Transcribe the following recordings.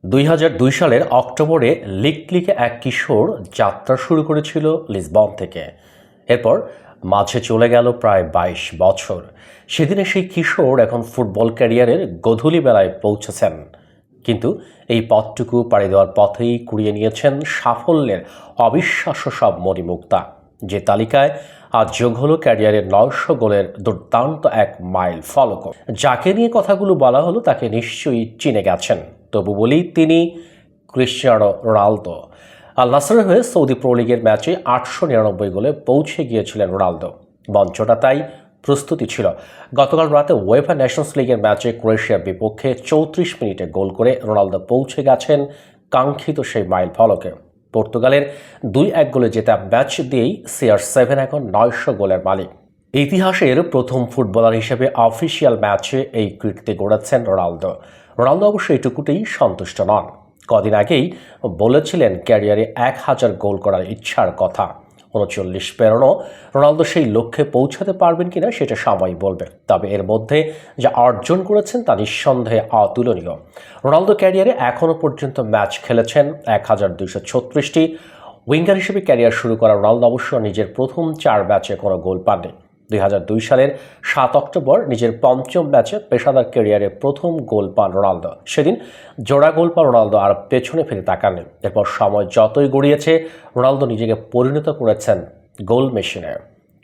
২০০২ সালের অক্টোবরে লিগে এক কিশোর যাত্রা শুরু করেছিল লিসবন থেকে। এরপর মাঝে চলে গেল প্রায় ২২ বছর। সেদিনে সেই কিশোর এখন ফুটবল ক্যারিয়ারের গোধূলি বেলায় পৌঁছেছেন। কিন্তু এই পথটুকু পাড়ি দেওয়ার পথেই কুড়িয়ে নিয়েছেন সাফল্যের অবিশ্বাস্য সব মণিমুক্তা, যে তালিকায় আজ যোগ হলো ক্যারিয়ারের ৯০০ গোলের দুর্দান্ত এক মাইল ফলক। যাকে নিয়ে কথাগুলো বলা হলো তাকে নিশ্চয়ই চিনে গেছেন। তবু বলি, তিনি ক্রিশ্চিয়ানো রোনালদো। আল নাসরের হয়ে সৌদি প্রো লিগের ম্যাচে ৮৯৯ গোলে পৌঁছে গিয়েছিলেন রোনালদো। মঞ্চটা তাই প্রস্তুতি ছিল। গতকাল রাতে ওয়েফা নেশনস লিগের ম্যাচে ক্রোয়েশিয়ার বিপক্ষে ৩৪ মিনিটে গোল করে রোনালদো পৌঁছে গেছেন কাঙ্ক্ষিত সেই মাইল ফলকে। পর্তুগালের ২-১ গোলে জেতা ম্যাচ দিয়েই CR7 এখন ৯০০ গোলের মালিক। ইতিহাসের প্রথম ফুটবলার হিসেবে অফিসিয়াল ম্যাচে এই কীর্তি গড়েছেন রোনালদো। রোনালদো অবশ্য এইটুকুতেই সন্তুষ্ট নন। কদিন আগেই বলেছিলেন ক্যারিয়ারে ১০০০ গোল করার ইচ্ছার কথা। ৩৯ পেরোনো রোনালদো সেই লক্ষ্যে পৌঁছাতে পারবেন কিনা সেটা সময় বলবে। তবে এর মধ্যে যা অর্জন করেছেন তা নিঃসন্দেহে অতুলনীয়। রোনালদো ক্যারিয়ারে এখনও পর্যন্ত ম্যাচ খেলেছেন ১২৩৬টি। উইঙ্গার হিসেবে ক্যারিয়ার শুরু করা রোনালদো অবশ্য নিজের প্রথম ৪ ম্যাচে কোনো গোল পাননি। ২০০২ সালের ৭ অক্টোবর নিজের পঞ্চম ম্যাচে পেশাদার ক্যারিয়ারে প্রথম গোল পান রোনালদো। সেদিন জোড়া গোল পান রোনালদো আর পেছনে ফিরে তাকাননি। এরপর সময় যতই গড়িয়েছে, রোনালদো নিজেকে পরিণত করেছেন গোল মেশিনে।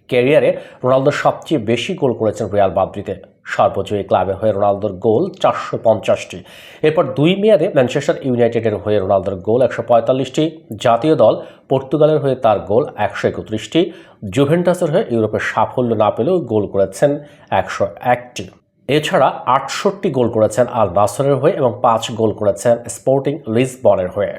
ক্যারিয়ারে রোনালদো সবচেয়ে বেশি গোল করেছেন রিয়াল মাদ্রিদে। সর্বজয়ী ক্লাবে হয়ে রোনালদোর গোল ৪৫০টি। এরপর ২ মেয়াদে ম্যানচেস্টার ইউনাইটেডের হয়ে রোনালদোর গোল ১৪৫টি। জাতীয় দল পর্তুগালের হয়ে তার গোল ১৩১টি। জুভেন্টাসের হয়ে ইউরোপের সাফল্য না পেলেও গোল করেছেন ১০১টি। এছাড়া ৬৮ গোল করেছেন আল নাসরের হয়ে এবং ৫ গোল করেছেন স্পোর্টিং লিসবনের হয়ে।